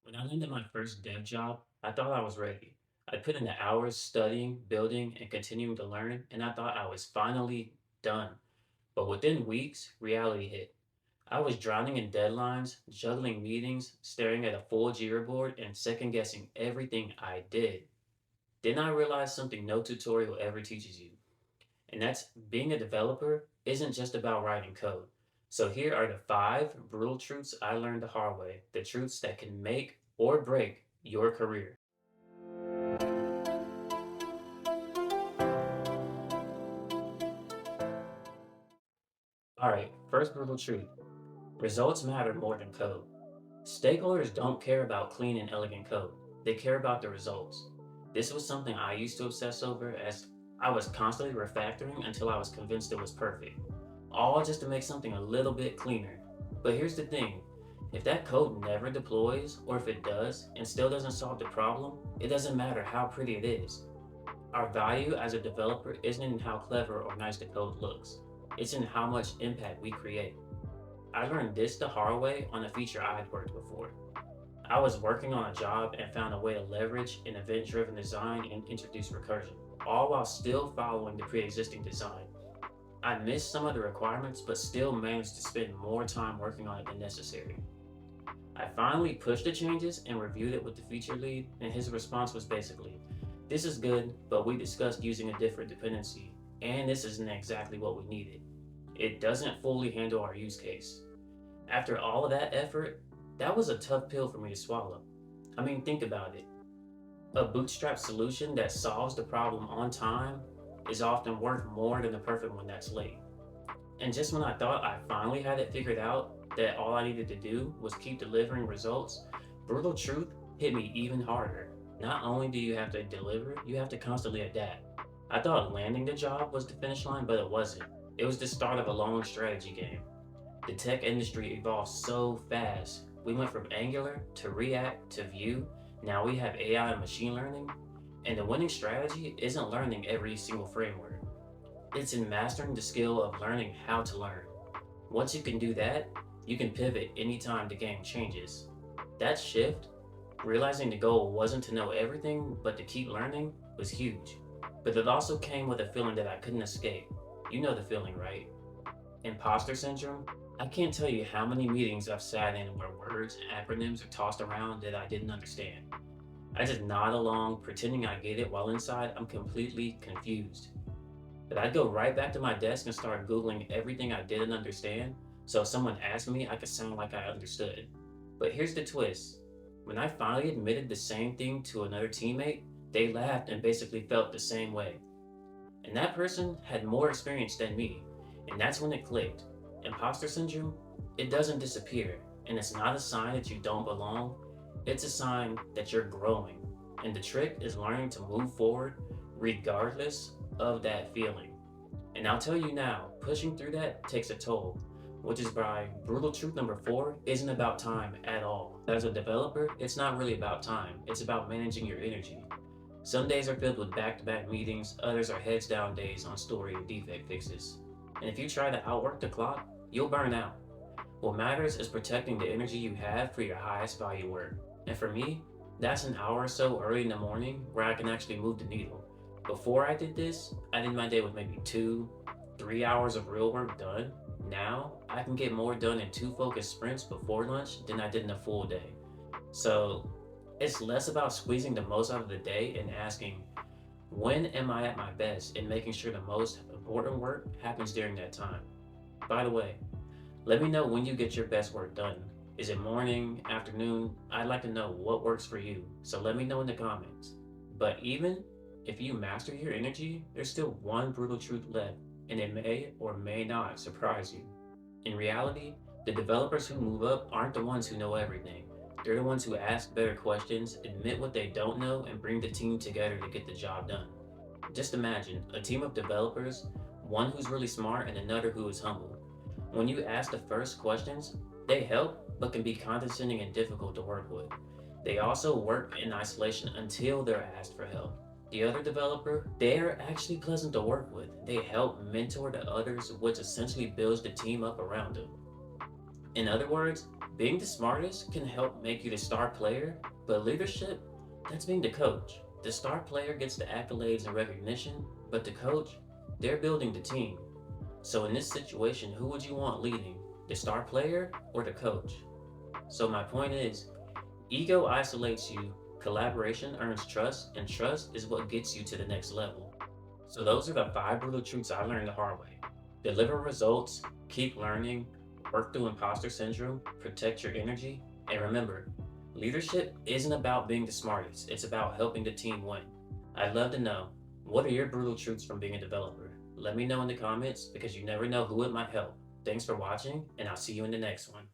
When I landed my first dev job, I thought I was ready. I put in the hours studying, building, and continuing to learn, and I thought I was finally done. But within weeks, reality hit. I was drowning in deadlines, juggling meetings, staring at a full Jira board, and second guessing everything I did. Then I realized something no tutorial ever teaches you, and that's being a developer isn't just about writing code. So here are the five brutal truths I learned the hard way, the truths that can make or break your career. All right, first brutal truth. Results matter more than code. Stakeholders don't care about clean and elegant code. They care about the results. This was something I used to obsess over as I was constantly refactoring until I was convinced it was perfect. All just to make something a little bit cleaner. But here's the thing. If that code never deploys, or if it does and still doesn't solve the problem, it doesn't matter how pretty it is. Our value as a developer isn't in how clever or nice the code looks. It's in how much impact we create. I learned this the hard way on a feature I had worked before. I was working on a job and found a way to leverage an event-driven design and introduce recursion, all while still following the pre-existing design. I missed some of the requirements, but still managed to spend more time working on it than necessary. I finally pushed the changes and reviewed it with the feature lead, and his response was basically, "This is good, but we discussed using a different dependency, and this isn't exactly what we needed. It doesn't fully handle our use case." After all of that effort, that was a tough pill for me to swallow. I mean, think about it. A bootstrap solution that solves the problem on time is often worth more than a perfect one that's late. And just when I thought I finally had it figured out, that all I needed to do was keep delivering results, brutal truth hit me even harder. Not only do you have to deliver, you have to constantly adapt. I thought landing the job was the finish line, but it wasn't. It was the start of a long strategy game. The tech industry evolved so fast. We went from Angular to React to Vue. Now we have AI and machine learning. And the winning strategy isn't learning every single framework. It's in mastering the skill of learning how to learn. Once you can do that, you can pivot anytime the game changes. That shift, realizing the goal wasn't to know everything but to keep learning, was huge. But it also came with a feeling that I couldn't escape. You know the feeling, right? Imposter syndrome? I can't tell you how many meetings I've sat in where words and acronyms are tossed around that I didn't understand. I just nod along, pretending I get it, while inside I'm completely confused. But I'd go right back to my desk and start Googling everything I didn't understand, so if someone asked me, I could sound like I understood. But here's the twist. When I finally admitted the same thing to another teammate, they laughed and basically felt the same way. And that person had more experience than me. And that's when it clicked. Imposter syndrome, it doesn't disappear. And it's not a sign that you don't belong, it's a sign that you're growing. And the trick is learning to move forward regardless of that feeling. And I'll tell you now, pushing through that takes a toll, which is why brutal truth number four isn't about time at all. As a developer, it's not really about time, it's about managing your energy. Some days are filled with back-to-back meetings, others are heads down days on story and defect fixes. And if you try to outwork the clock, you'll burn out. What matters is protecting the energy you have for your highest value work. And for me, that's an hour or so early in the morning where I can actually move the needle. Before I did this, I did my day with maybe 2, 3 hours of real work done. Now, I can get more done in two focused sprints before lunch than I did in a full day. So, it's less about squeezing the most out of the day and asking, when am I at my best, and making sure the most important work happens during that time. By the way, let me know when you get your best work done. Is it morning, afternoon? I'd like to know what works for you, so let me know in the comments. But even if you master your energy, there's still one brutal truth left, and it may or may not surprise you. In reality, the developers who move up aren't the ones who know everything. They're the ones who ask better questions, admit what they don't know, and bring the team together to get the job done. Just imagine a team of developers, one who's really smart and another who is humble. When you ask the first questions, they help but can be condescending and difficult to work with. They also work in isolation until they're asked for help. The other developer, they're actually pleasant to work with. They help mentor the others, which essentially builds the team up around them. In other words, Being the smartest can help make you the star player, but leadership, that's being the coach. The star player gets the accolades and recognition, but the coach, they're building the team. So in this situation, who would you want leading? The star player or the coach? So my point is, ego isolates you, collaboration earns trust, and trust is what gets you to the next level. So those are the five brutal truths I learned the hard way. Deliver results, keep learning, work through imposter syndrome, protect your energy, and remember, leadership isn't about being the smartest, it's about helping the team win. I'd love to know, what are your brutal truths from being a developer? Let me know in the comments because you never know who it might help. Thanks for watching, and I'll see you in the next one.